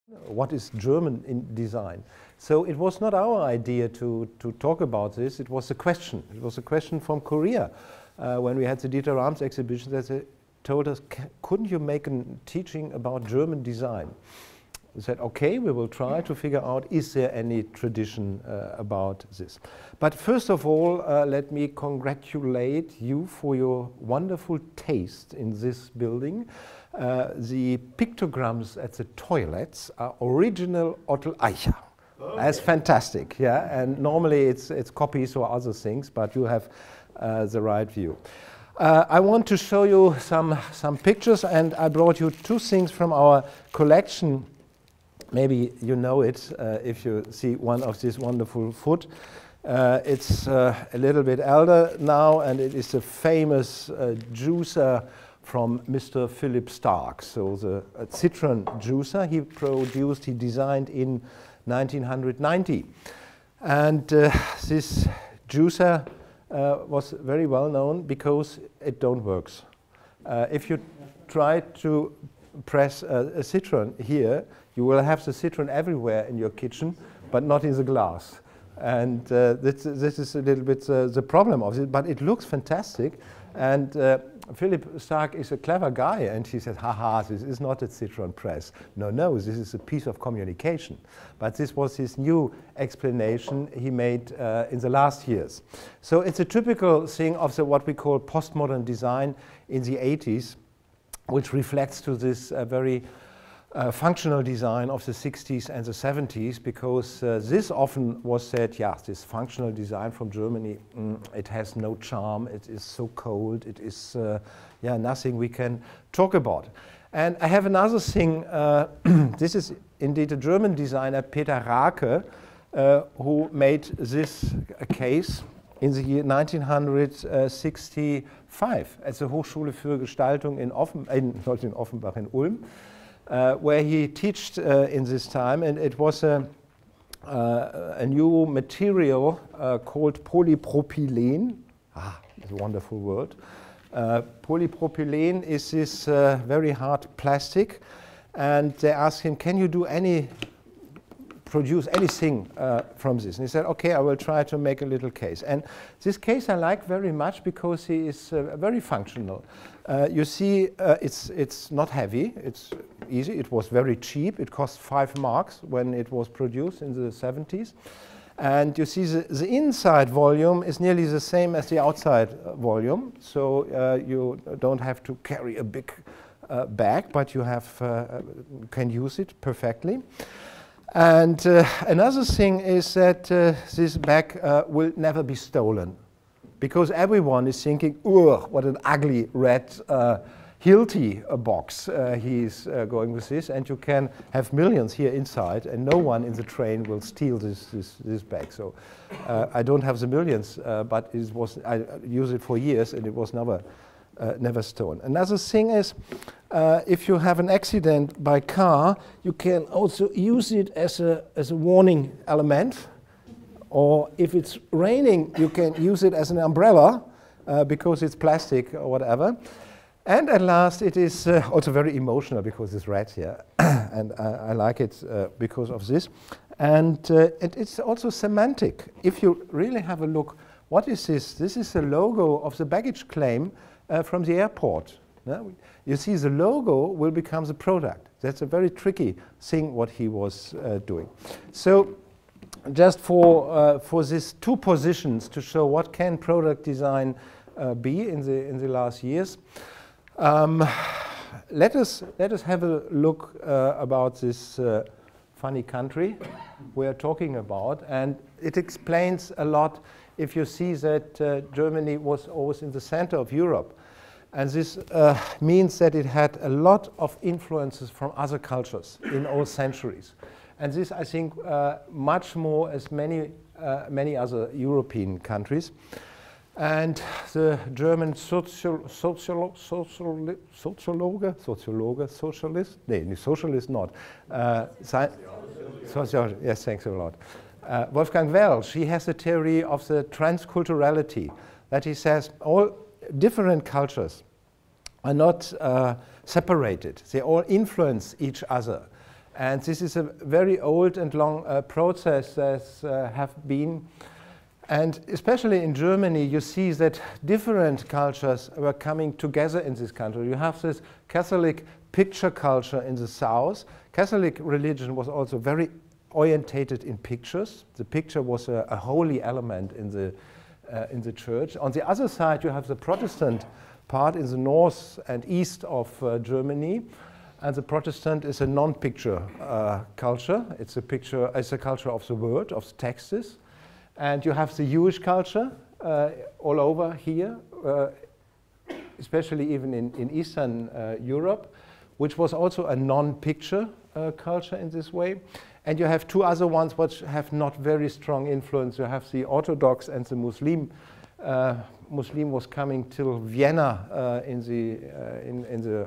What is German in design? So it was not our idea to talk about this. It was a question. It was a question from Korea when we had the Dieter Rams exhibition that they told us, couldn't you make a teaching about German design? We said, okay, we will try to figure out, is there any tradition about this? But first of all, let me congratulate you for your wonderful taste in this building. The pictograms at the toilets are original Otto Isiah. Okay. That's fantastic, yeah. And normally it's copies or other things, but you have the right view. I want to show you some pictures, and I brought you two things from our collection. Maybe you know it if you see one of this wonderful foot. It's a little bit elder now, and it is a famous juicer from Mr. Philip Stark. So the citron juicer he designed in 1990. And this juicer was very well known because it don't works. If you try to press a citron here, you will have the citron everywhere in your kitchen, but not in the glass. And this is a little bit the problem of it, but it looks fantastic. And Philip Stark is a clever guy, and he said, haha, this is not a citron press. No, this is a piece of communication. But this was his new explanation he made in the last years. So it's a typical thing of what we call postmodern design in the 80s, which reflects to this very functional design of the 60s and the 70s, because this often was said, yeah, this functional design from Germany, it has no charm, it is so cold, it is nothing we can talk about. And I have another thing, this is indeed a German designer, Recker, who made this case in the year 1965 at the Hochschule für Gestaltung in Offenbach in Ulm. Where he taught in this time, and it was a new material called polypropylene. It's a wonderful word. Polypropylene is this very hard plastic, and they asked him, can you produce anything from this? And he said, okay, I will try to make a little case. And this case I like very much because he is very functional. You see, it's not heavy, it's easy, it was very cheap, it cost 5 marks when it was produced in the 70s. And you see the inside volume is nearly the same as the outside volume, so you don't have to carry a big bag, but you can use it perfectly. And another thing is that this bag will never be stolen, because everyone is thinking, ugh, what an ugly red Hilti box he's going with this, and you can have millions here inside, and no one in the train will steal this bag. So I don't have the millions, but I used it for years, and it was never stolen. Another thing is, if you have an accident by car, you can also use it as a warning element. Or if it's raining, you can use it as an umbrella because it's plastic or whatever. And at last, it is also very emotional because it's red here. And I like it because of this. And it's also semantic. If you really have a look, what is this? This is the logo of the baggage claim from the airport. You see, the logo will become the product. That's a very tricky thing what he was doing. So just for these two positions to show what can product design be in the last years, let us have a look about this funny country we are talking about, and it explains a lot if you see that Germany was always in the center of Europe. And this means that it had a lot of influences from other cultures in all centuries. And this, I think, much more as many other European countries. And the German socialist, not. Yes, thanks a lot. Wolfgang Welsch, he has a theory of the transculturality, that he says all different cultures are not separated. They all influence each other. And this is a very old and long process as have been. And especially in Germany, you see that different cultures were coming together in this country. You have this Catholic picture culture in the south. Catholic religion was also very orientated in pictures. The picture was a holy element in the church. On the other side, you have the Protestant part in the north and east of Germany. And the Protestant is a non-picture culture. It's a culture of the word, of the texts. And you have the Jewish culture all over here, especially even in Eastern Europe, which was also a non-picture culture in this way. And you have two other ones which have not very strong influence. You have the Orthodox and the Muslim. Muslim was coming till Vienna in the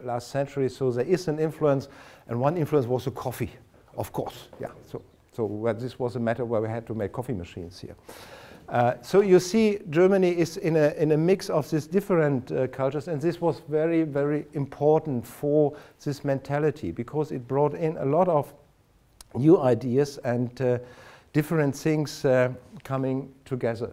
last century, so there is an influence, and one influence was the coffee, of course. Yeah. So this was a matter where we had to make coffee machines here. So you see, Germany is in a mix of these different cultures, and this was very, very important for this mentality because it brought in a lot of new ideas and different things coming together.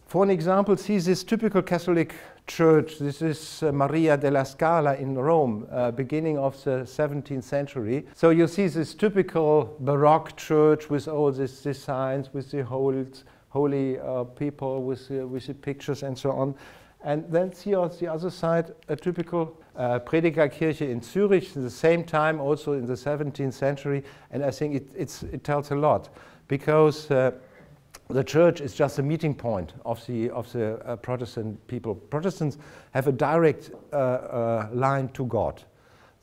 For an example, see this typical Catholic church. This is Maria della Scala in Rome, beginning of the 17th century. So you see this typical Baroque church with all these designs, with the holy people, with the pictures and so on. And then see on the other side a typical Predigerkirche in Zurich, at the same time also in the 17th century. And I think it tells a lot because the church is just a meeting point of the Protestant people. Protestants have a direct line to God.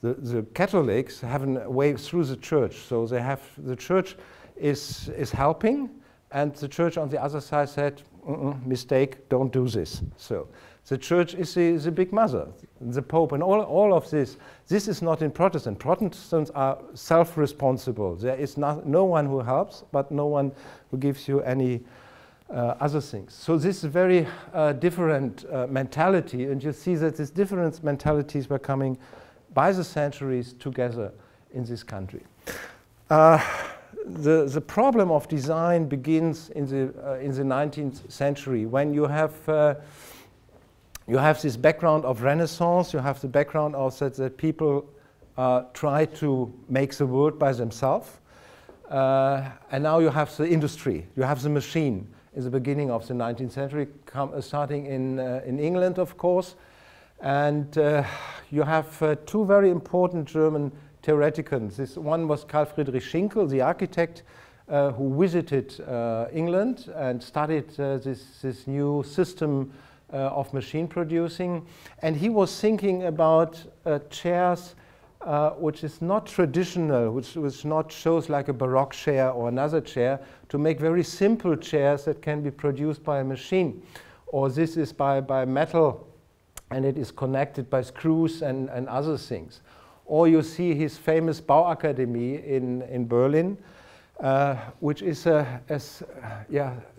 The Catholics have a way through the church. So they have the church is helping, and the church on the other side said, mistake, don't do this. So the church is the big mother, the Pope, and all of this. This is not in Protestant. Protestants are self-responsible. There is no one who helps, but no one who gives you any other things. So this is a very different mentality, and you see that these different mentalities were coming by the centuries together in this country. The problem of design begins in the 19th century when you have this background of Renaissance, you have the background of that people try to make the world by themselves. And now you have the industry, you have the machine in the beginning of the 19th century, starting in England, of course. And you have two very important German theoreticians. This one was Carl Friedrich Schinkel, the architect who visited England and studied this new system of machine producing. And he was thinking about chairs which is not traditional, which not shows like a Baroque chair or another chair, to make very simple chairs that can be produced by a machine. Or this is by metal, and it is connected by screws and other things. Or you see his famous Bauakademie in Berlin, which is a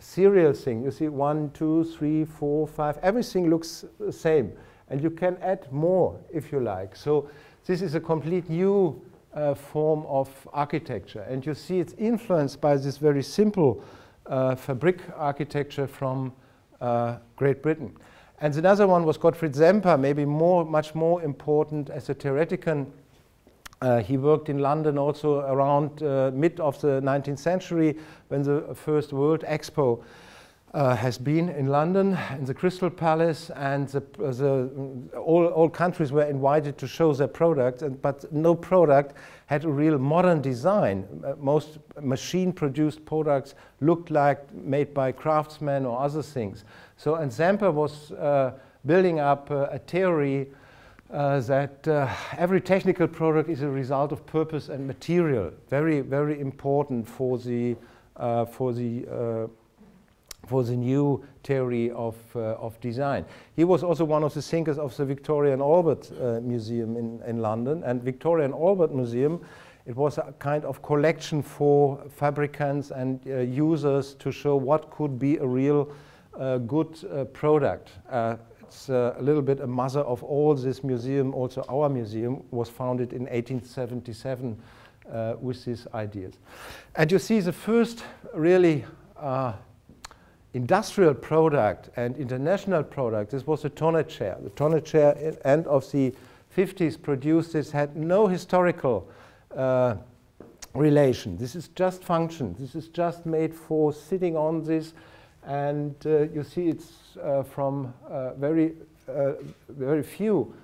serial thing. You see 1, 2, 3, 4, 5, everything looks the same. And you can add more if you like. So this is a complete new form of architecture. And you see it's influenced by this very simple fabric architecture from Great Britain. And another one was Gottfried Semper, maybe much more important as a theoretician. He worked in London also around mid of the 19th century when the first World Expo has been in London, in the Crystal Palace, and all countries were invited to show their products, but no product had a real modern design. Most machine-produced products looked like made by craftsmen or other things. So, and Semper was building up a theory that every technical product is a result of purpose and material. Very, very important for the new theory of design. He was also one of the thinkers of the Victoria and Albert Museum in London. And Victoria and Albert Museum, it was a kind of collection for fabricants and users to show what could be a real good product. It's a little bit a mother of all this museum. Also our museum was founded in 1877 with these ideas. And you see the first really industrial product and international product, this was the tonnet chair. The tonnet chair at the end of the 50s produced this, had no historical relation. This is just function. This is just made for sitting on this, and you see it's from very few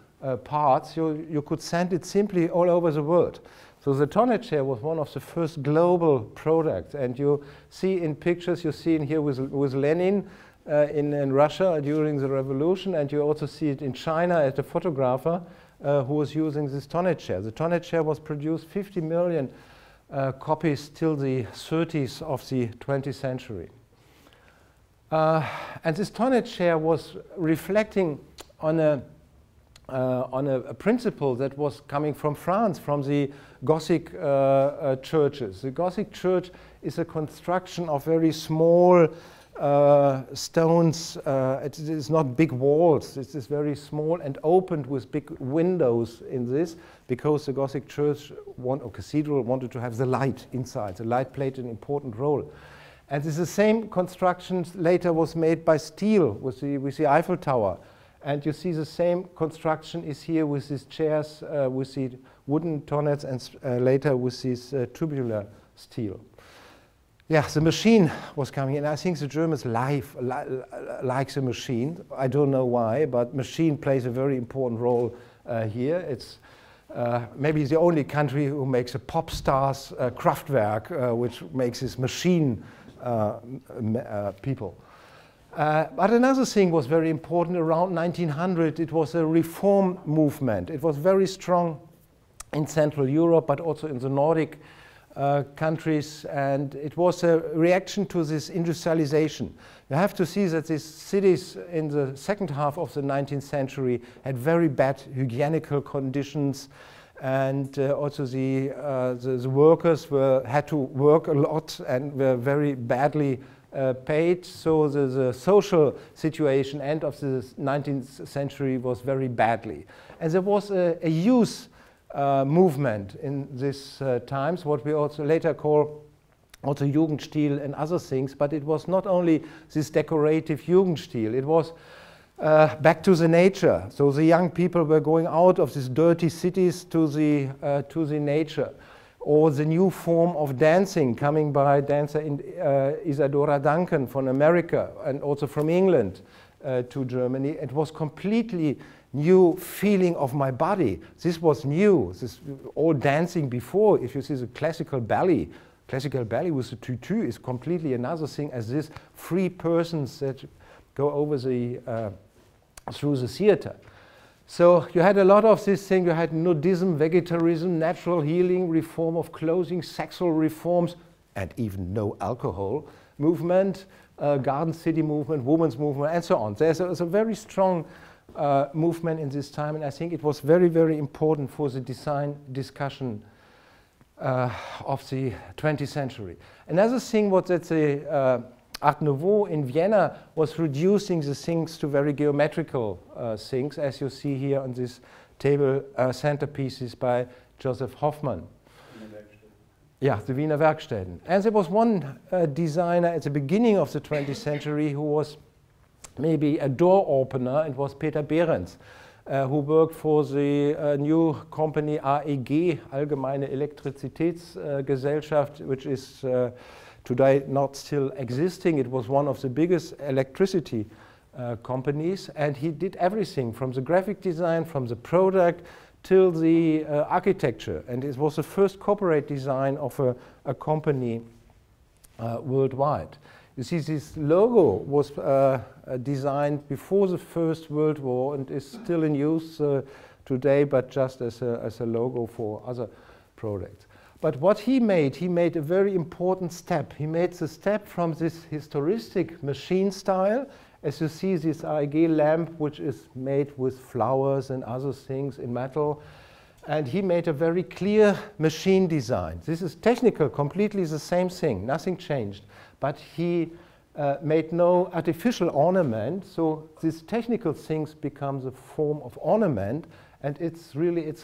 parts. You could send it simply all over the world. So the tonnet chair was one of the first global products, and you see in pictures, you see in here with Lenin in Russia during the revolution, and you also see it in China as a photographer who was using this tonnet chair. The tonnet chair was produced 50 million copies till the 30s of the 20th century. And this tonnet chair was reflecting on a principle that was coming from France, from the Gothic churches. The Gothic church is a construction of very small stones. It is not big walls. It is very small and opened with big windows in this, because the Gothic church or cathedral wanted to have the light inside. The light played an important role. And this is the same construction later was made by steel with the Eiffel Tower. And you see the same construction is here with these chairs, with the wooden tonnets, and later with this tubular steel. Yeah, the machine was coming in. I think the Germans like the machine. I don't know why, but machine plays a very important role here. It's maybe the only country who makes a pop stars Kraftwerk, which makes this machine people. But another thing was very important around 1900. It was a reform movement. It was very strong in Central Europe, but also in the Nordic countries, and it was a reaction to this industrialization. You have to see that these cities in the second half of the 19th century had very bad hygienical conditions, and also the workers had to work a lot and were very badly paid. So the social situation end of the 19th century was very badly. And there was a youth movement in these times, what we also later call also Jugendstil and other things, but it was not only this decorative Jugendstil, it was back to the nature. So the young people were going out of these dirty cities to the nature. Or the new form of dancing coming by dancer Isadora Duncan from America and also from England to Germany. It was completely new feeling of my body. This was new. This all dancing before, if you see the classical ballet with the tutu is completely another thing as this free persons that go over through the theater. So you had a lot of this thing. You had nudism, vegetarianism, natural healing, reform of clothing, sexual reforms, and even no alcohol movement, garden city movement, women's movement, and so on. There's a very strong movement in this time, and I think it was very, very important for the design discussion of the 20th century. Another thing was that the Art Nouveau in Vienna was reducing the things to very geometrical things, as you see here on this table, centerpieces by Joseph Hoffmann. Yeah, the Wiener Werkstätten. And there was one designer at the beginning of the 20th century who was maybe a door opener. It was Peter Behrens, who worked for the new company AEG, Allgemeine Elektrizitätsgesellschaft, which is today not still existing. It was one of the biggest electricity companies, and he did everything from the graphic design, from the product, till the architecture. And it was the first corporate design of a company worldwide. You see, this logo was designed before the First World War and is still in use today, but just as a logo for other products. But what he made a very important step. He made the step from this historistic machine style, as you see this AEG lamp, which is made with flowers and other things in metal. And he made a very clear machine design. This is technical, completely the same thing, nothing changed. But he made no artificial ornament, so these technical things becomes a form of ornament, and it's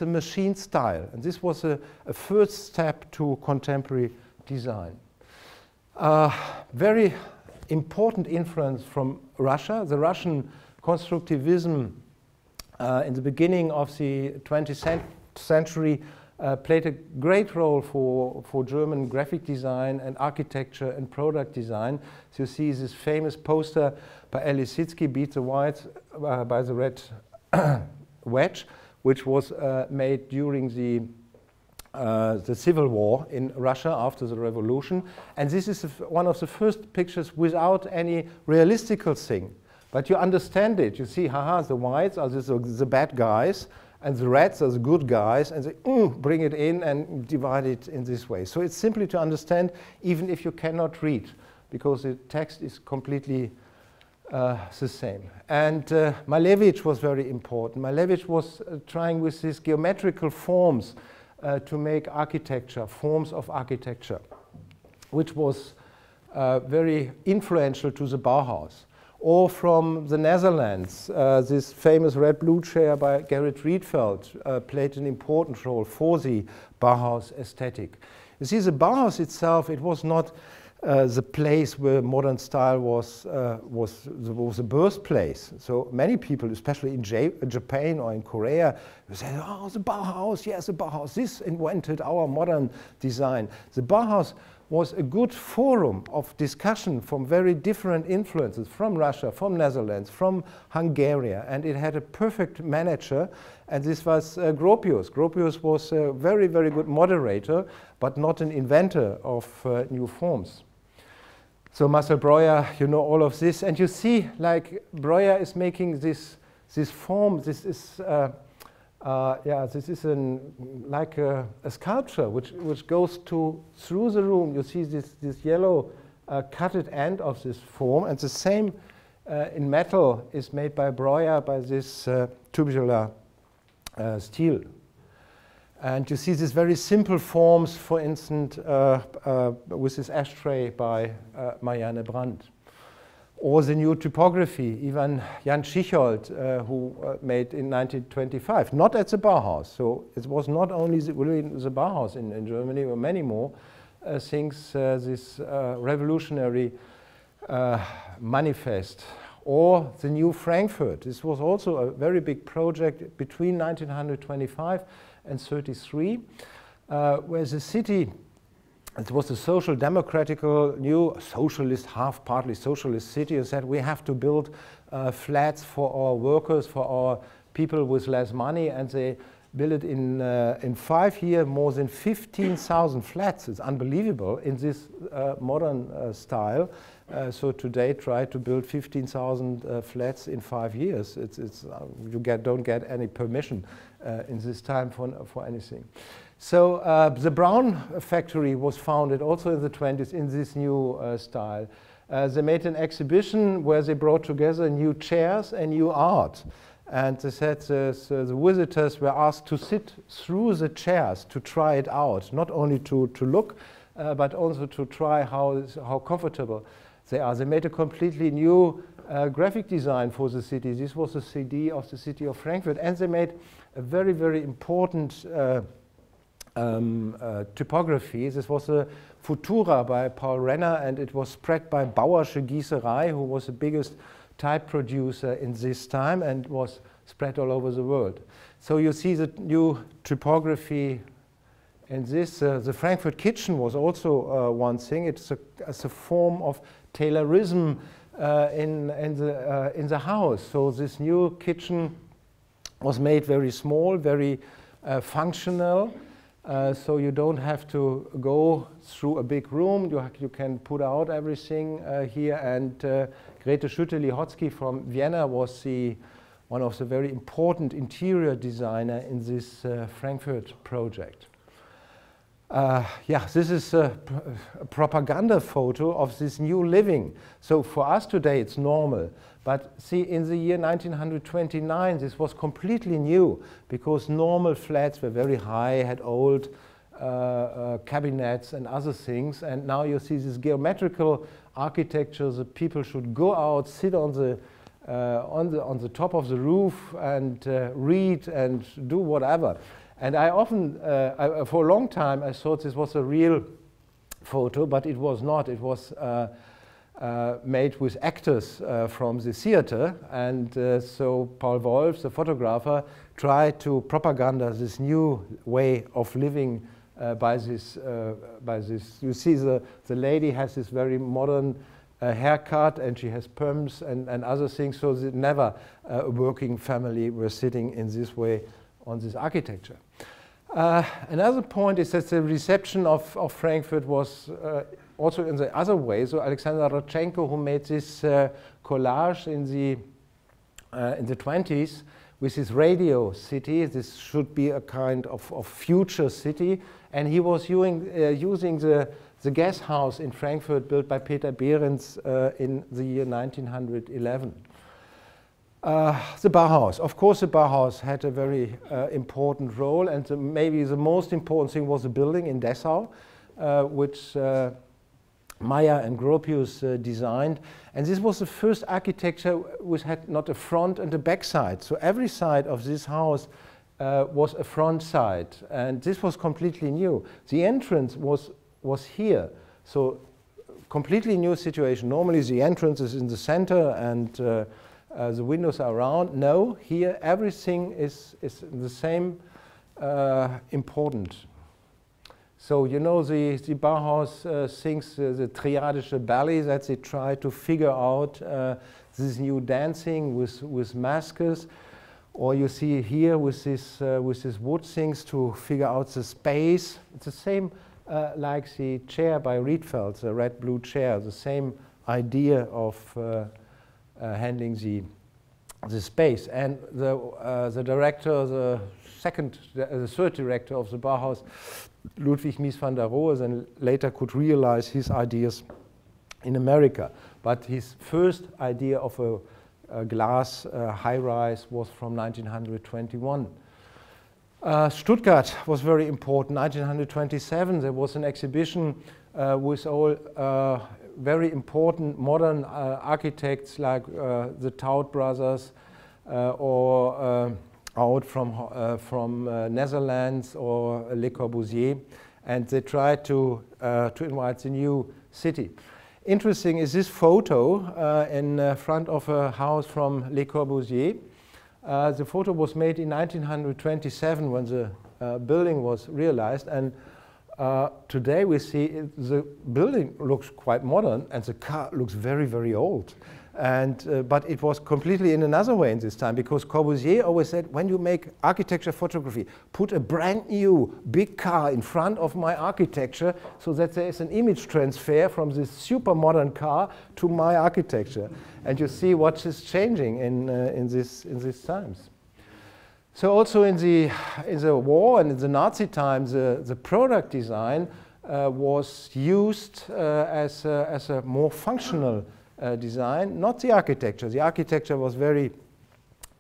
a machine style. And this was a first step to contemporary design. Very important influence from Russia. The Russian constructivism in the beginning of the 20th century played a great role for German graphic design and architecture and product design. So you see this famous poster by L. Lissitzky, Beat the Whites by the Red Wedge, which was made during the Civil War in Russia after the revolution. And this is one of the first pictures without any realistical thing. But you understand it. You see, haha, the whites are the bad guys, and the reds are the good guys, and they bring it in and divide it in this way. So it's simply to understand, even if you cannot read, because the text is completely the same. And Malevich was very important. Malevich was trying with these geometrical forms to make architecture, forms of architecture, which was very influential to the Bauhaus. Or from the Netherlands, this famous red-blue chair by Gerrit Rietveld played an important role for the Bauhaus aesthetic. You see, the Bauhaus itself, it was not the place where modern style was the birthplace. So many people, especially in Japan or in Korea, say, oh, the Bauhaus, yes, the Bauhaus, this invented our modern design. The Bauhaus was a good forum of discussion from very different influences, from Russia, from Netherlands, from Hungary, and it had a perfect manager, and this was Gropius. Gropius was a very, very good moderator, but not an inventor of new forms. So Marcel Breuer, you know all of this, and you see, like, Breuer is making this form, this is this is like a sculpture which goes through the room. You see this yellow cutted end of this form, and the same in metal is made by Breuer by this tubular steel. And you see these very simple forms, for instance, with this ashtray by Marianne Brandt. Or the new typography, even Jan Schichold, who made in 1925, not at the Bauhaus. So it was not only the Bauhaus in Germany, but many more things, this revolutionary manifest. Or the new Frankfurt. This was also a very big project between 1925 and 33, where the city, it was a social democratical, new socialist, half partly socialist city, and said we have to build flats for our workers, for our people with less money, and they built it in 5 years, more than 15,000 flats. It's unbelievable in this modern style. So today, try to build 15,000 flats in 5 years. You don't get any permission in this time for anything. So the Brown factory was founded also in the 20s in this new style. They made an exhibition where they brought together new chairs and new art. And they said the visitors were asked to sit through the chairs to try it out, not only to look, but also to try how comfortable they are. They made a completely new graphic design for the city. This was a CD of the city of Frankfurt. And they made a very, very important typography. This was a Futura by Paul Renner, and it was spread by Bauersche Gießerei, who was the biggest type producer in this time and was spread all over the world. So you see the new typography in this. The Frankfurt kitchen was also one thing. It's a form of Taylorism in the house. So this new kitchen was made very small, very functional. So you don't have to go through a big room. You can put out everything here. And Grete Schütte-Lihotzky from Vienna was one of the very important interior designer in this Frankfurt project. This is a propaganda photo of this new living. So for us today, it's normal. But see, in the year 1929, this was completely new because normal flats were very high, had old cabinets and other things. And now you see this geometrical architecture, the people should go out, sit on the top of the roof and read and do whatever. And I often, for a long time, I thought this was a real photo, but it was not. It was made with actors from the theater, and so Paul Wolf, the photographer, tried to propaganda this new way of living by this. You see, the lady has this very modern haircut, and she has perms and other things. So that never a working family were sitting in this way on this architecture. Another point is that the reception of Frankfurt was also in the other way. So Alexander Rodchenko, who made this collage in the 20s with his radio city, this should be a kind of future city, and he was using the gas house in Frankfurt built by Peter Behrens in the year 1911. The Bauhaus. Of course, the Bauhaus had a very important role, and maybe the most important thing was the building in Dessau, which Meyer and Gropius designed. And this was the first architecture which had not a front and a back side. So every side of this house was a front side, and this was completely new. The entrance was here, so completely new situation. Normally the entrance is in the center and the windows are around. No, here everything is the same important. So you know the Bauhaus thinks the triadische ballet, that they try to figure out this new dancing with masks, or you see here with this wood things to figure out the space. It's the same like the chair by Rietveld, the red-blue chair, the same idea of handling the space. And the director, the third director of the Bauhaus, Ludwig Mies van der Rohe, then later could realize his ideas in America. But his first idea of a glass high-rise was from 1921. Stuttgart was very important. 1927, there was an exhibition with all very important modern architects like the Taut brothers or out from Netherlands or Le Corbusier, and they tried to invite the new city. Interesting is this photo in front of a house from Le Corbusier. The photo was made in 1927 when the building was realized, and today we see the building looks quite modern and the car looks very, very old. And, but it was completely in another way in this time, because Corbusier always said, when you make architecture photography, put a brand new big car in front of my architecture so that there is an image transfer from this super modern car to my architecture. And you see what is changing in these times. So also in the war and in the Nazi times, the product design was used as a more functional design, not the architecture. The architecture was very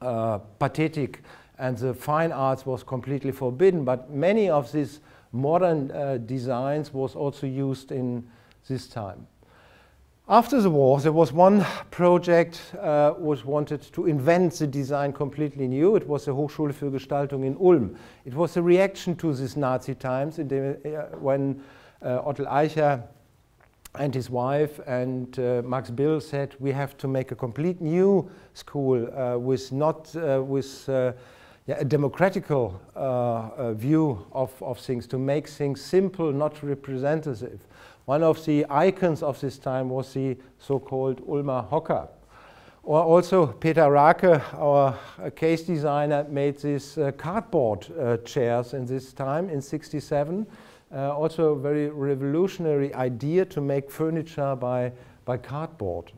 pathetic and the fine arts was completely forbidden, but many of these modern designs was also used in this time. After the war, there was one project which wanted to invent the design completely new. It was the Hochschule für Gestaltung in Ulm. It was a reaction to these Nazi times when Otto Isiah and his wife and Max Bill said, we have to make a complete new school with not a democratical view of things, to make things simple, not representative. One of the icons of this time was the so-called Ulmer Hocker. Or also Peter Recker, our case designer, made these cardboard chairs in this time in '67. Also a very revolutionary idea to make furniture by cardboard.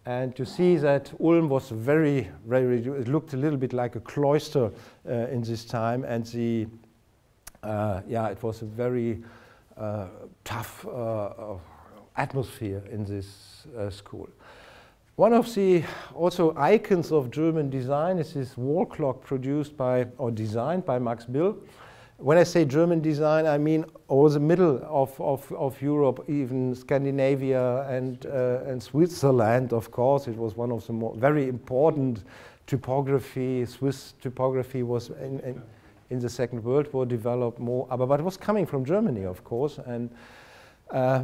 And you see that Ulm was very, it looked a little bit like a cloister in this time, and the, it was a very tough atmosphere in this school. One of the also icons of German design is this wall clock produced by, or designed by Max Bill. When I say German design, I mean all the middle of Europe, even Scandinavia and Switzerland, of course. It was one of the very important typography. Swiss typography was in the Second World War developed more, but it was coming from Germany, of course. And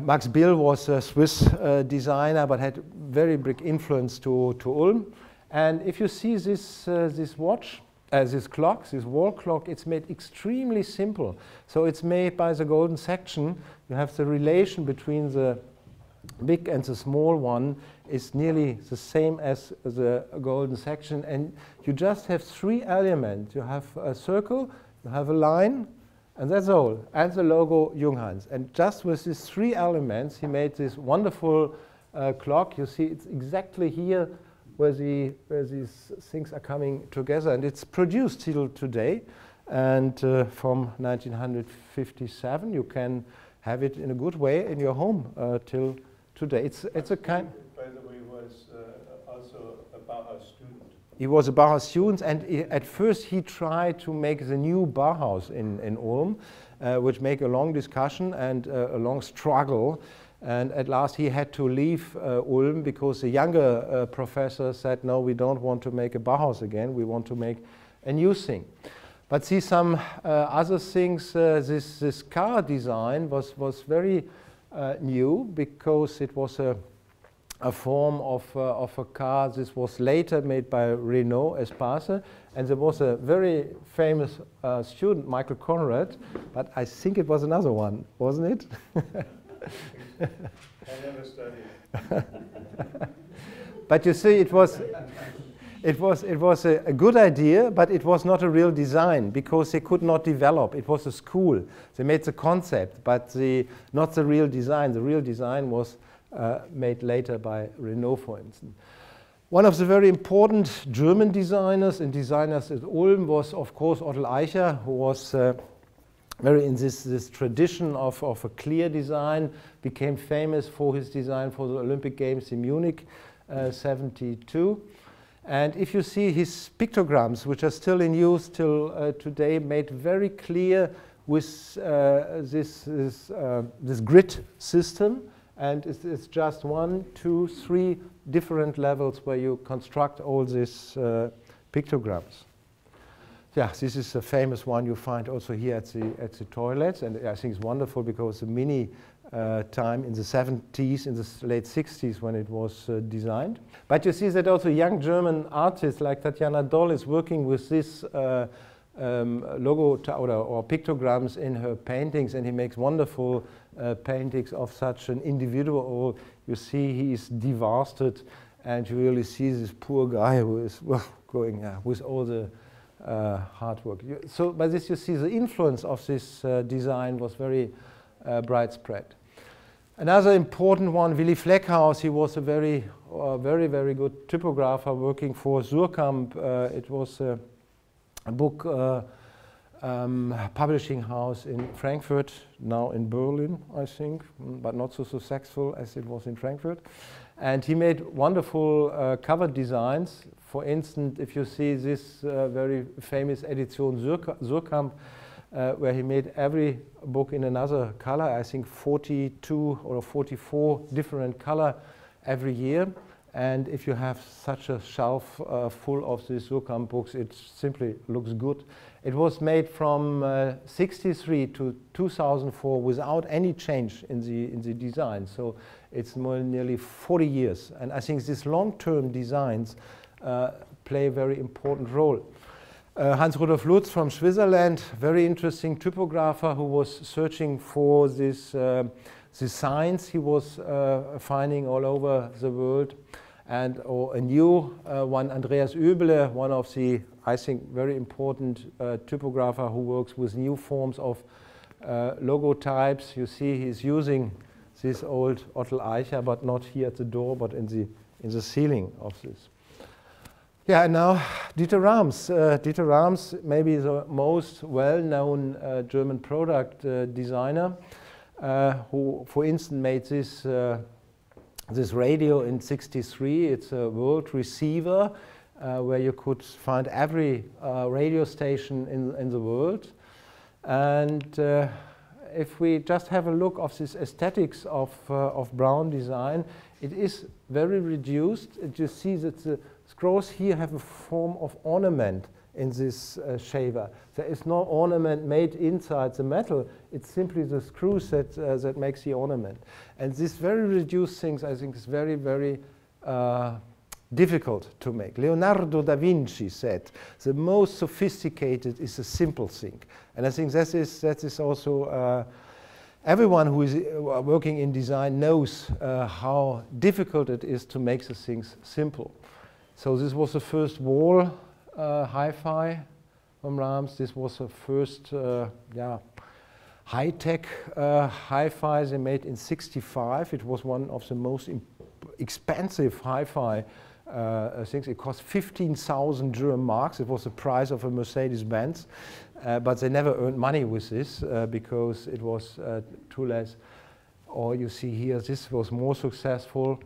Max Bill was a Swiss designer, but had very big influence to Ulm. And if you see this watch, this clock, this wall clock, it's made extremely simple. So it's made by the golden section. You have the relation between the big and the small one is nearly the same as the golden section. And you just have three elements. You have a circle, you have a line, and that's all. And the logo Junghans. And just with these three elements, he made this wonderful clock. You see it's exactly here where these things are coming together, and it's produced till today. And from 1957, you can have it in a good way in your home till today. It's a kind. By the way, was also a Bauhaus student. He was a Bauhaus student, and at first he tried to make the new Bauhaus in Ulm, which made a long discussion and a long struggle. And at last he had to leave Ulm because the younger professor said, no, we don't want to make a Bauhaus again, we want to make a new thing. But see some other things, this car design was very new because it was a form of a car. This was later made by Renault Espace, and there was a very famous student, Michael Conrad, but I think it was another one, wasn't it? I never studied. But you see, it was a good idea, but it was not a real design because they could not develop. It was a school. They made the concept, but not the real design. The real design was made later by Renault, for instance. One of the very important German designers and designers at Ulm was, of course, Otto Isiah, who was very in this tradition of a clear design, became famous for his design for the Olympic Games in Munich, 72. And if you see his pictograms, which are still in use till today, made very clear with this grid system. And it's just 1, 2, 3 different levels where you construct all these pictograms. Yeah, this is a famous one you find also here at the toilets, and I think it's wonderful because the mini time in the 70s, in the late 60s when it was designed. But you see that also young German artists like Tatyana Doll is working with this logo or pictograms in her paintings, and he makes wonderful paintings of such an individual. You see he is devastated, and you really see this poor guy who is going with all the hard work. So by this you see the influence of this design was very widespread. Another important one, Willy Fleckhouse, he was a very good typographer working for Surkamp. It was a book publishing house in Frankfurt, now in Berlin, I think, but not so successful as it was in Frankfurt. And he made wonderful cover designs. For instance, if you see this very famous Edition Surkamp, where he made every book in another color, I think 42 or 44 different color every year. And if you have such a shelf full of these Surkamp books, it simply looks good. It was made from 63 to 2004 without any change in the design. So it's nearly 40 years. And I think these long-term designs play a very important role. Hans Rudolf Lutz from Switzerland, very interesting typographer who was searching for this signs he was finding all over the world. And a new one, Andreas Oebele, one of the, I think, very important typographer who works with new forms of logo types. You see he's using this old Otto Isiah, but not here at the door, but in the ceiling of this. Yeah, and now Dieter Rams. Dieter Rams, maybe the most well-known German product designer, who, for instance, made this radio in '63. It's a world receiver where you could find every radio station in the world. And if we just have a look of this aesthetics of Brown design, it is very reduced. You see that the screws here have a form of ornament in this shaver. There is no ornament made inside the metal. It's simply the screws that makes the ornament. And these very reduced things, I think, is very, very difficult to make. Leonardo da Vinci said, the most sophisticated is a simple thing. And I think that is also, everyone who is working in design knows how difficult it is to make the things simple. So this was the first wall HiFi from Rams. This was the first high-tech HiFi they made in '65. It was one of the most expensive HiFi things. It cost 15,000 German marks. It was the price of a Mercedes-Benz. But they never earned money with this because it was too less. Or you see here, this was more successful.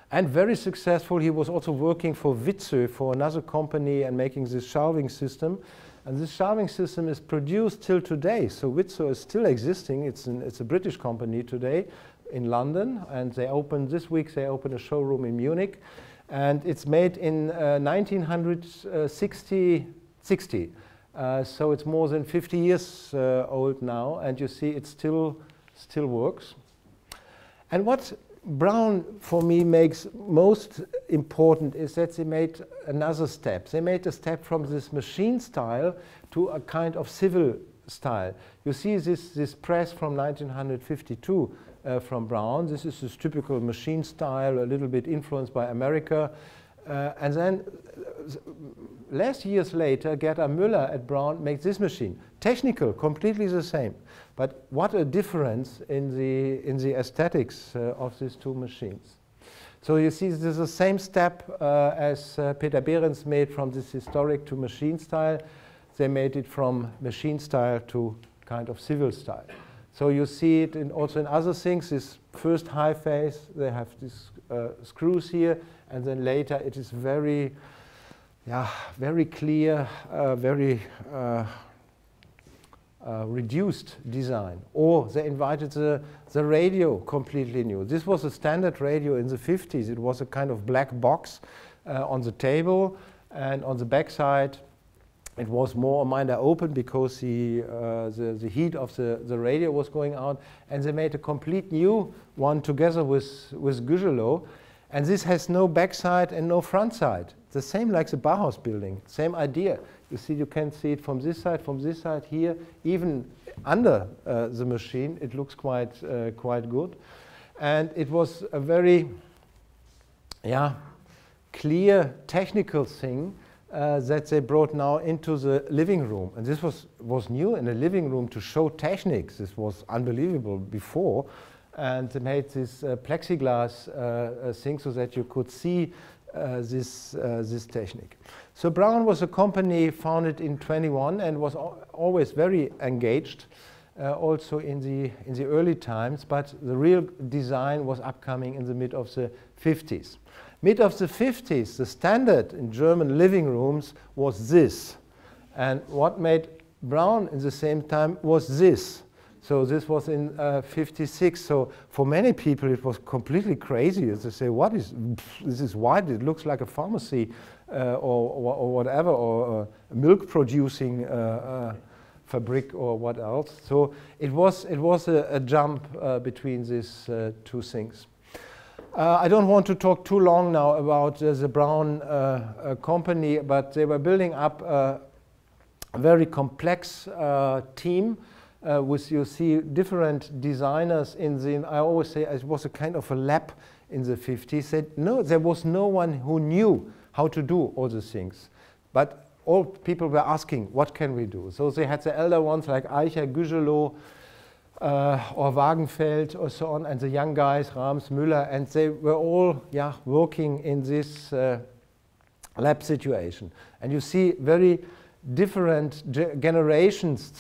And very successful. He was also working for Witzö, for another company, and making this shelving system. And this shelving system is produced till today. So Witzö is still existing. It's a British company today in London. And they opened, this week, they opened a showroom in Munich. And it's made in 1960. So it's more than 50 years old now. And you see it still works. And what Brown, for me, makes most important is that they made another step. They made a step from this machine style to a kind of civil style. You see this press from 1952 from Brown. This is this typical machine style, a little bit influenced by America. And then years later, Gerda Müller at Brown makes this machine. Technical, completely the same. But what a difference in the aesthetics of these two machines. So you see this is the same step as Peter Behrens made from this historic to machine style. They made it from machine style to kind of civil style. So you see it also in other things. This first high phase, they have these screws here, and then later it is very clear, very reduced design. Or they invited the radio completely new. This was a standard radio in the 50s. It was a kind of black box on the table, and on the back side it was more or minded open because the heat of the radio was going out, and they made a complete new one together with Gügelow. And this has no backside and no front side. The same like the Bauhaus building, same idea. You see, you can see it from this side here, even under the machine. It looks quite good. And it was a very clear technical thing that they brought now into the living room. And this was new in a living room to show techniques. This was unbelievable before. And they made this plexiglass thing so that you could see this technique. So Brown was a company founded in '21 and was always very engaged, also in the early times. But the real design was upcoming in the mid of the 50s. Mid of the 50s, the standard in German living rooms was this, and what made Brown in the same time was this. So this was in '56. So for many people, it was completely crazy. As they say, "What is this? Is white? It looks like a pharmacy, or whatever, or a milk-producing fabric, or what else." So it was a jump between these two things. I don't want to talk too long now about the Brown company, but they were building up a very complex team. With, you see, different designers in the, I always say it was a kind of a lab in the 50s. There was no one who knew how to do all the things. But all people were asking, what can we do? So they had the elder ones like Eicher, Gügelow, or Wagenfeld, or so on, and the young guys, Rams, Müller, and they were all working in this lab situation. And you see very different generations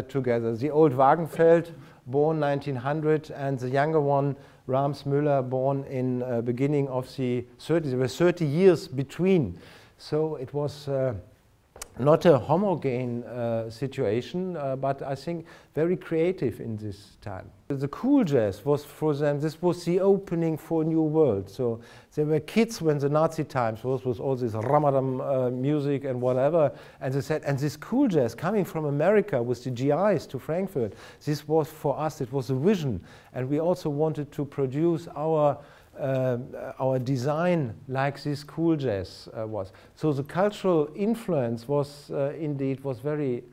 together. The old Wagenfeld, born 1900, and the younger one, Rams Müller, born in beginning of the 30s. There were 30 years between. So it was not a homogene situation, but I think very creative in this time. The cool jazz was for them, this was the opening for a new world. So they were kids when the Nazi times was all this Ramadan music and whatever, and they said, and this cool jazz coming from America with the GIs to Frankfurt, this was for us, it was a vision, and we also wanted to produce our design like this cool jazz was. So the cultural influence was indeed very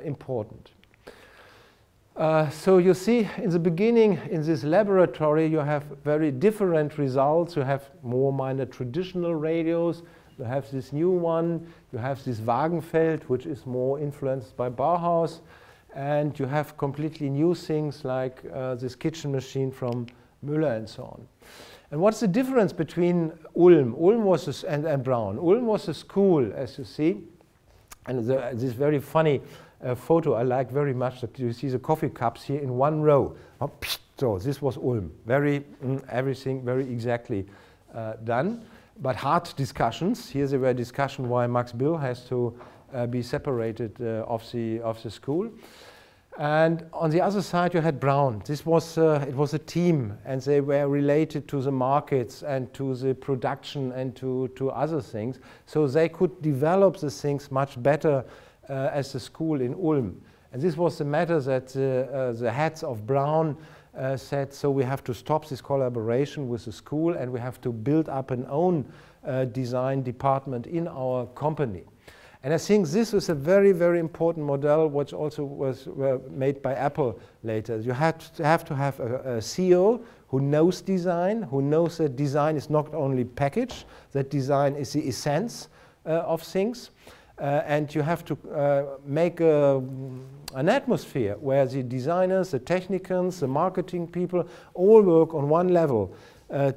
important. So you see in the beginning in this laboratory you have very different results. You have more minor traditional radios, you have this new one, you have this Wagenfeld which is more influenced by Bauhaus, and you have completely new things like this kitchen machine from Müller and so on. And what's the difference between Ulm was and Braun? Ulm was a school, as you see, and this very funny photo I like very much, that you see the coffee cups here in one row. So this was Ulm, everything very exactly done, but hard discussions. Here there were discussions why Max Bill has to be separated of the school. And on the other side you had Braun. This was it was a team, and they were related to the markets and to the production and to other things. So they could develop the things much better as the school in Ulm. And this was the matter that the heads of Braun said, so we have to stop this collaboration with the school and we have to build up an own design department in our company. And I think this is a very, very important model, which also was made by Apple later. You have to have a CEO who knows design, who knows that design is not only package, that design is the essence of things. And you have to make an atmosphere where the designers, the technicians, the marketing people all work on one level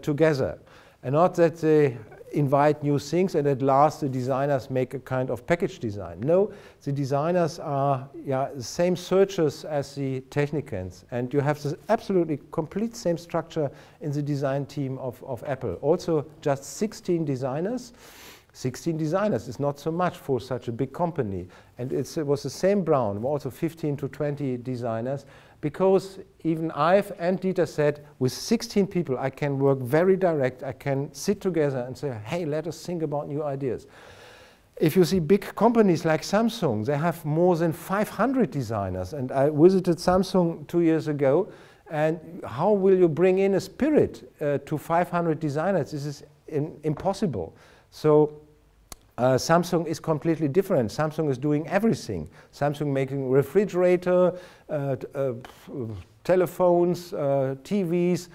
together. And not that they invite new things and at last the designers make a kind of package design. No, the designers are the same searchers as the technicians, and you have the absolutely complete same structure in the design team of Apple. Also just 16 designers. 16 designers is not so much for such a big company, and it was the same Braun, also 15 to 20 designers, because even Ive and Dieter said, with 16 people I can work very direct, I can sit together and say, hey, let us think about new ideas. If you see big companies like Samsung, they have more than 500 designers, and I visited Samsung 2 years ago, and how will you bring in a spirit to 500 designers? This is impossible. So Samsung is completely different. Samsung is doing everything. Samsung making refrigerator, telephones, TVs,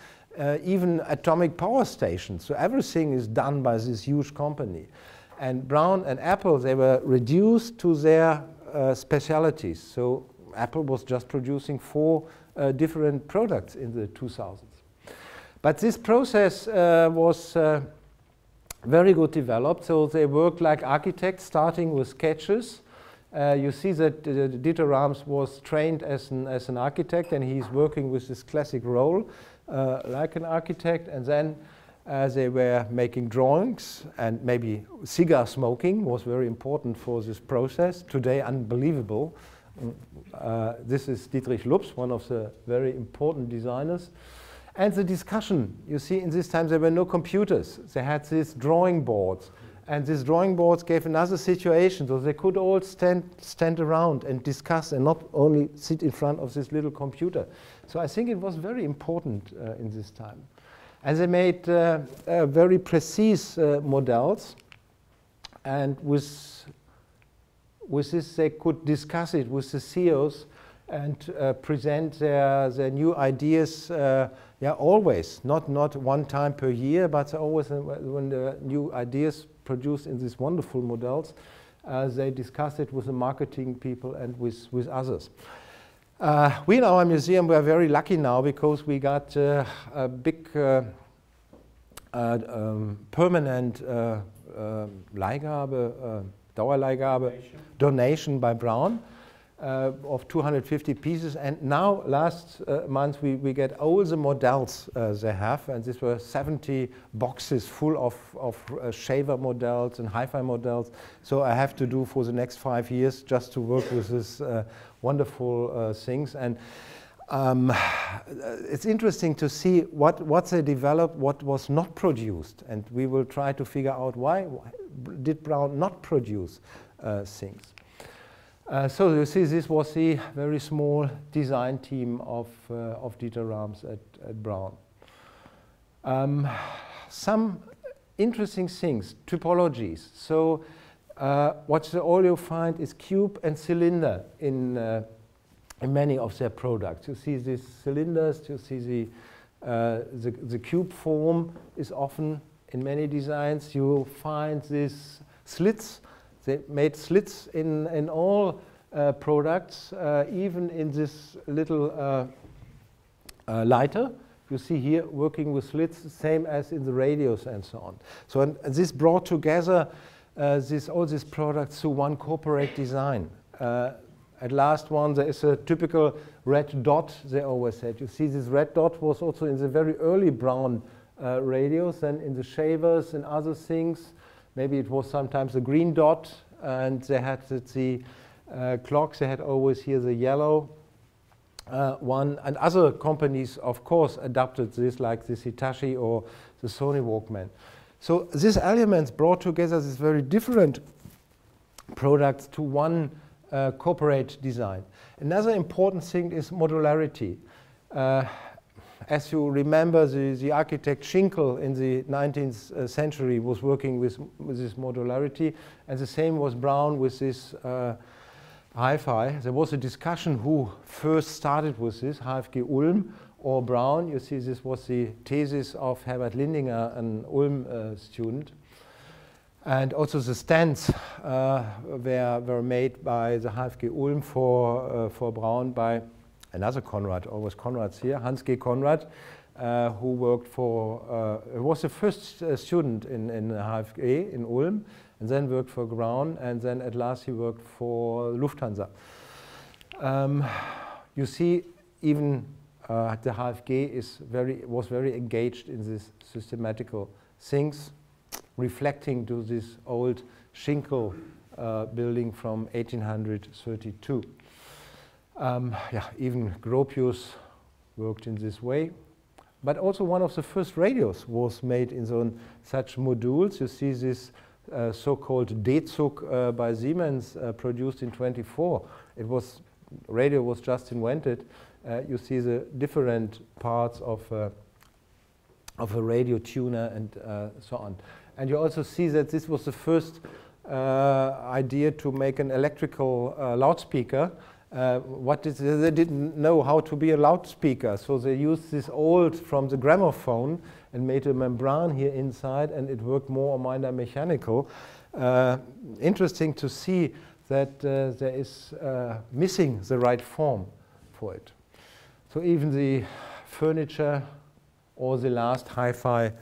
even atomic power stations. So everything is done by this huge company. And Braun and Apple, they were reduced to their specialities. So Apple was just producing 4 different products in the 2000s. But this process was very good developed. So they worked like architects, starting with sketches. You see that Dieter Rams was trained as an architect, and he's working with this classic role like an architect. And then they were making drawings, and maybe cigar smoking was very important for this process. Today, unbelievable. This is Dietrich Lupps, one of the very important designers. And the discussion, you see, in this time there were no computers. They had these drawing boards, and these drawing boards gave another situation, so they could all stand around and discuss and not only sit in front of this little computer. So I think it was very important in this time. And they made very precise models, and with this they could discuss it with the CEOs and present their new ideas, always, not one time per year, but always when the new ideas produced in these wonderful models, they discuss it with the marketing people and with others. We in our museum were very lucky now, because we got a big permanent Leihgabe, Dauerleihgabe donation by Braun. of 250 pieces, and now last month we get all the models they have, and these were 70 boxes full of shaver models and HiFi models. So I have to do for the next 5 years just to work with these wonderful things. And it's interesting to see what they developed, what was not produced, and we will try to figure out why did Braun not produce things. So you see, this was the very small design team of Dieter Rams at Braun. Some interesting things, typologies. So what all you find is cube and cylinder in many of their products. You see these cylinders, you see the cube form is often in many designs. You find these slits. They made slits in all products, even in this little lighter. You see here working with slits, same as in the radios and so on. So and this brought together all these products to one corporate design. At last one, there is a typical red dot, they always said. You see this red dot was also in the very early Braun radios and in the shavers and other things. Maybe it was sometimes a green dot, and they had the clocks, they had always here the yellow one. And other companies, of course, adopted this, like the Hitachi or the Sony Walkman. So these elements brought together these very different products to one corporate design. Another important thing is modularity. As you remember, the architect Schinkel in the 19th century was working with this modularity, and the same was Braun with this HiFi. There was a discussion who first started with this, HFG Ulm or Braun. You see, this was the thesis of Herbert Lindinger, an Ulm student. And also the stands were made by the HFG Ulm for Braun by another Konrad, always Konrads here, Hans G. Konrad, who worked for, was the first student in HFG in Ulm, and then worked for Braun, and then at last he worked for Lufthansa. You see, even the HFG was very engaged in these systematical things, reflecting to this old Schinkel building from 1832. Even Gropius worked in this way. But also one of the first radios was made in such modules. You see this so-called D-Zug by Siemens produced in 24. Radio was just invented. You see the different parts of a radio tuner and so on. And you also see that this was the first idea to make an electrical loudspeaker. They didn't know how to be a loudspeaker, so they used this old from the gramophone and made a membrane here inside, and it worked more or minor mechanical. Interesting to see that there is missing the right form for it. So even the furniture or the last HiFi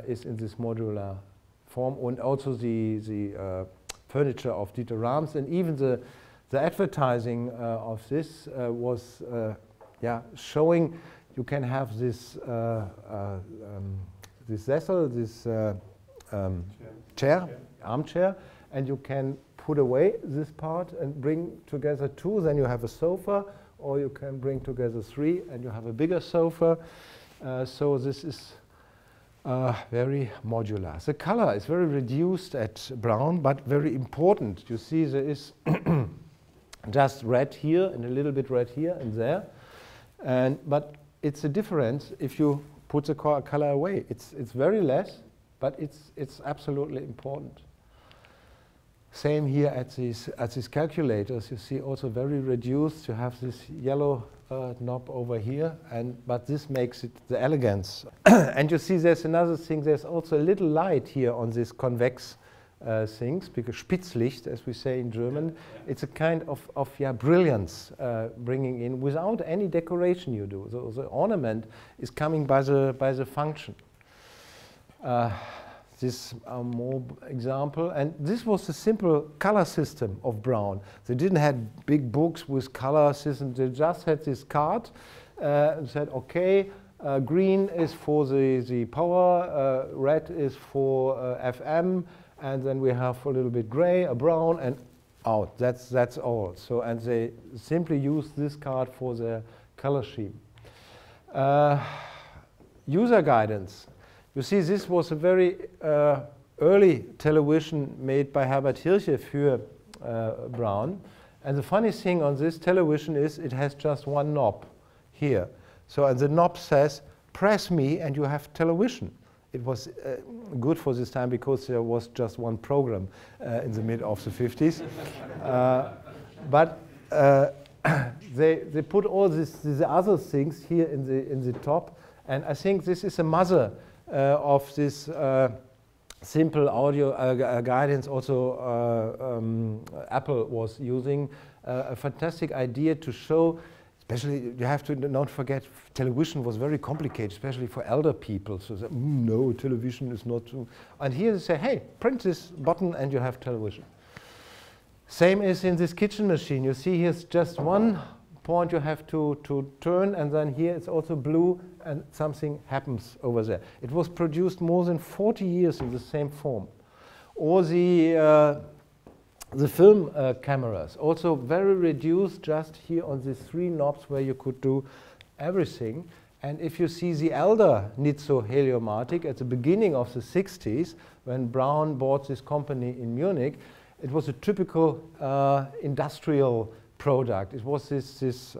is in this modular form, and also the furniture of Dieter Rams, and even the advertising of this was showing you can have this this Sessel, this armchair, and you can put away this part and bring together two, then you have a sofa, or you can bring together three and you have a bigger sofa. So this is very modular. The color is very reduced at Braun, but very important. You see there is just red here and a little bit red here and there. But it's a difference if you put the color away. It's very less, but it's absolutely important. Same here at these calculators. You see also very reduced. You have this yellow knob over here, but this makes it the elegance. And you see there's another thing. There's also a little light here on this convex things, because Spitzlicht, as we say in German, it's a kind of brilliance bringing in without any decoration you do. The ornament is coming by the function. this more example, and this was a simple color system of Brown. They didn't have big books with color systems. They just had this card and said, okay, green is for the power, red is for FM, and then we have a little bit gray, a brown, and out. That's all. So, and they simply use this card for their color scheme. User guidance. You see, this was a very early television made by Herbert Hirche für Brown. And the funny thing on this television is it has just one knob here. So, and the knob says, press me and you have television. It was good for this time because there was just one program in the mid of the 50s. But they put all these other things here in the top. And I think this is a mother of this simple audio guidance also Apple was using. A fantastic idea to show, especially you have to not forget, television was very complicated, especially for elder people. So that, no, television is not too. And here they say, hey, print this button and you have television. Same as in this kitchen machine. You see here's just one point you have to turn, and then here it's also blue and something happens over there. It was produced more than 40 years in the same form. Or the film cameras, also very reduced just here on these three knobs where you could do everything. And if you see the elder Nitzo Heliomatic at the beginning of the 60s, when Brown bought this company in Munich, it was a typical industrial product. It was this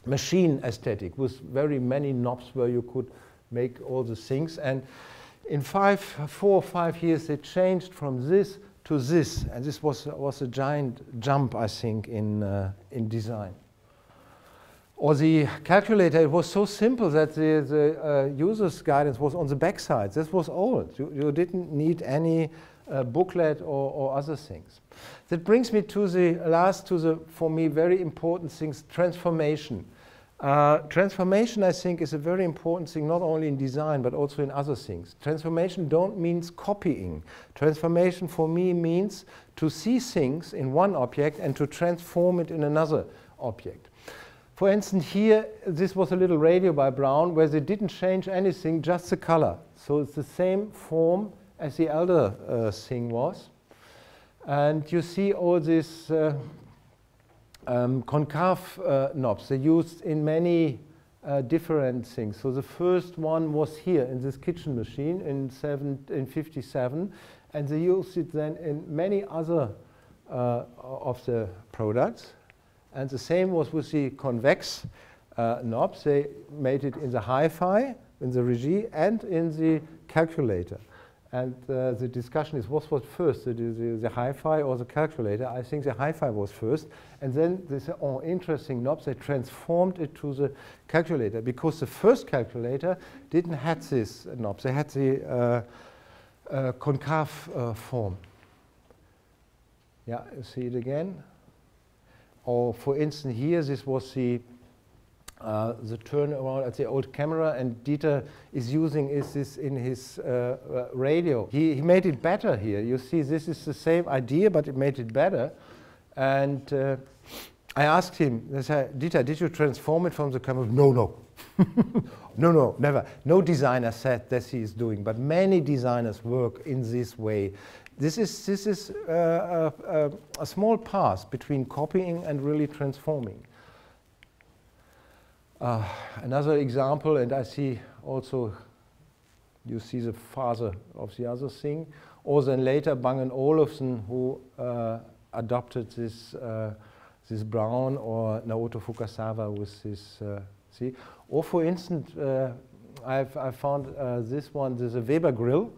machine aesthetic with very many knobs where you could make all the things. And in 4 or 5 years, they changed from this to this. And this was a giant jump, I think, in design. Or the calculator, it was so simple that the user's guidance was on the back side. This was old. You didn't need any booklet or other things. That brings me to the last, for me, very important things, transformation. Transformation, I think, is a very important thing, not only in design, but also in other things. Transformation don't mean copying. Transformation, for me, means to see things in one object and to transform it in another object. For instance, here, this was a little radio by Brown, where they didn't change anything, just the color. So it's the same form as the elder thing was. And you see all these concave knobs. They used in many different things. So the first one was here in this kitchen machine in 57, and they used it then in many other of the products. And the same was with the convex knobs. They made it in the HiFi, in the Regie, and in the calculator. And the discussion is, what was first, the HiFi or the calculator? I think the HiFi was first. And then they said, oh, interesting knobs. They transformed it to the calculator, because the first calculator didn't have this knobs. They had the concave form. Yeah, you see it again. Or for instance, here, this was the turnaround at the old camera, and Dieter is using this in his radio. He made it better here. You see, this is the same idea, but it made it better. And I asked him, I said, Dieter, did you transform it from the camera? No, no. No, never. No designer said that he is doing, but many designers work in this way. This is a small path between copying and really transforming. Another example, and I see also, you see the father of the other thing, or then later Bang & Olufsen, who adopted this Brown, or Naoto Fukasawa with this, see? Or for instance, I found this one, there's a Weber grill,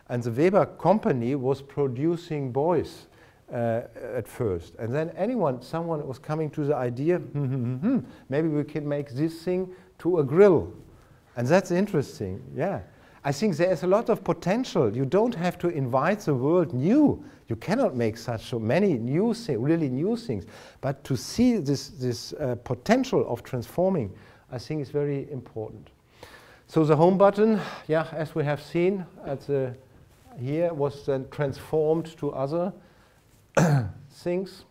and the Weber company was producing boys at first. And then someone was coming to the idea, maybe we can make this thing to a grill. And that's interesting, yeah. I think there is a lot of potential. You don't have to invite the world new. You cannot make so many new things, really new things. But to see this potential of transforming, I think is very important. So the home button, yeah, as we have seen at the here was then transformed to other things.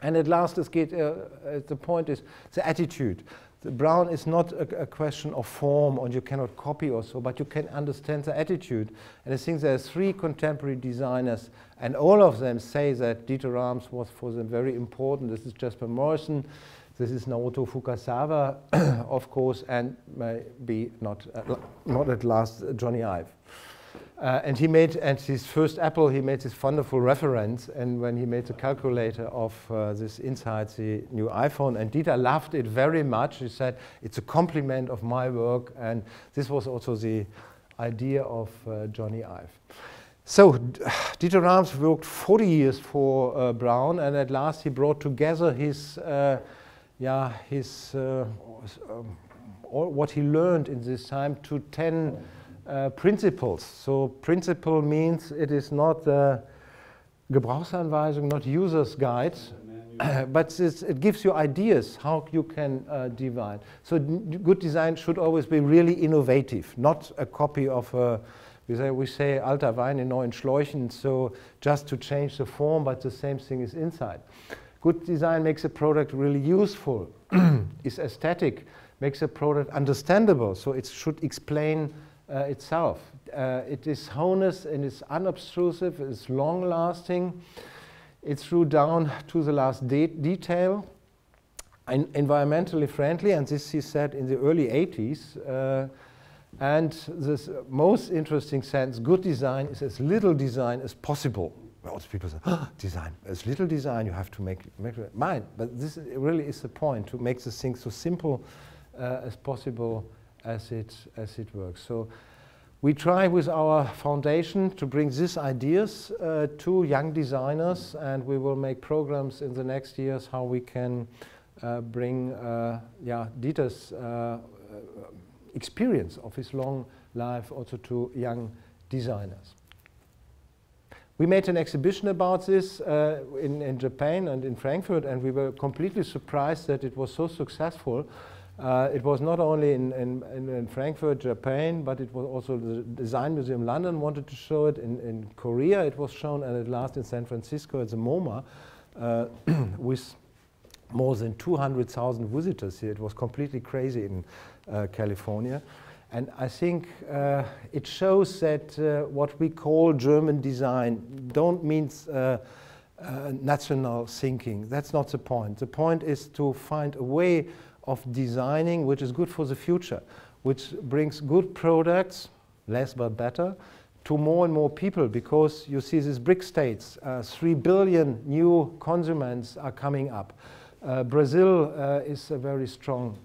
And at last, the point is the attitude. The Brown is not a question of form, or you cannot copy or so, but you can understand the attitude. And I think there are 3 contemporary designers, and all of them say that Dieter Rams was for them very important. This is Jasper Morrison, this is Naoto Fukasawa, of course, and maybe not at last Johnny Ive. And he made, and his first Apple, he made this wonderful reference, and when he made the calculator of this inside the new iPhone, and Dieter loved it very much. He said, it's a compliment of my work, and this was also the idea of Johnny Ive. So Dieter Rams worked 40 years for Brown, and at last he brought together his what he learned in this time to 10 principles. So principle means it is not Gebrauchsanweisung, not user's guide, but it gives you ideas how you can design. So good design should always be really innovative, not a copy of we say alter Wein in neuen Schläuchen, so just to change the form, but the same thing is inside. Good design makes a product really useful, is aesthetic, makes a product understandable, so it should explain itself. It is honest and it's unobtrusive, it's long-lasting, it's through down to the last detail, and environmentally friendly, and this he said in the early 80s. And this most interesting sense, good design is as little design as possible. Most people say, oh, design, as little design, you have to make it mine. But this really is the point, to make the thing so simple as possible as it works. So we try with our foundation to bring these ideas to young designers, and we will make programs in the next years how we can bring Dieter's experience of his long life also to young designers. We made an exhibition about this in Japan and in Frankfurt, and we were completely surprised that it was so successful. It was not only in Frankfurt, Japan, but it was also the Design Museum London wanted to show it. In Korea it was shown, and at last in San Francisco at the MoMA with more than 200,000 visitors here. It was completely crazy in California. And I think it shows that what we call German design don't mean national thinking. That's not the point. The point is to find a way of designing which is good for the future, which brings good products, less but better, to more and more people, because you see these BRIC states, 3 billion new consumers are coming up. Brazil is a very strong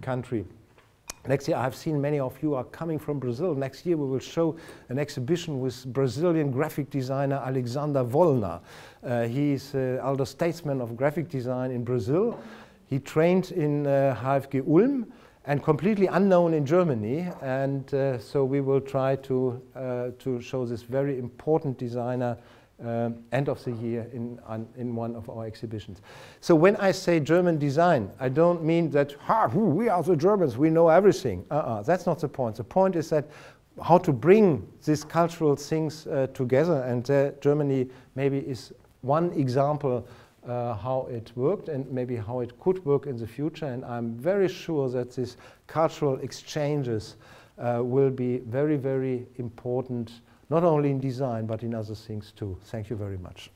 country. Next year, I've seen many of you are coming from Brazil. Next year, we will show an exhibition with Brazilian graphic designer Alexander Wollner. He's an elder statesman of graphic design in Brazil. He trained in HFG Ulm and completely unknown in Germany. And so we will try to show this very important designer end of the year in one of our exhibitions. So when I say German design, I don't mean that we are the Germans, we know everything. That's not the point. The point is that how to bring these cultural things together, and Germany maybe is one example how it worked and maybe how it could work in the future. And I'm very sure that these cultural exchanges will be very, very important, not only in design, but in other things too. Thank you very much.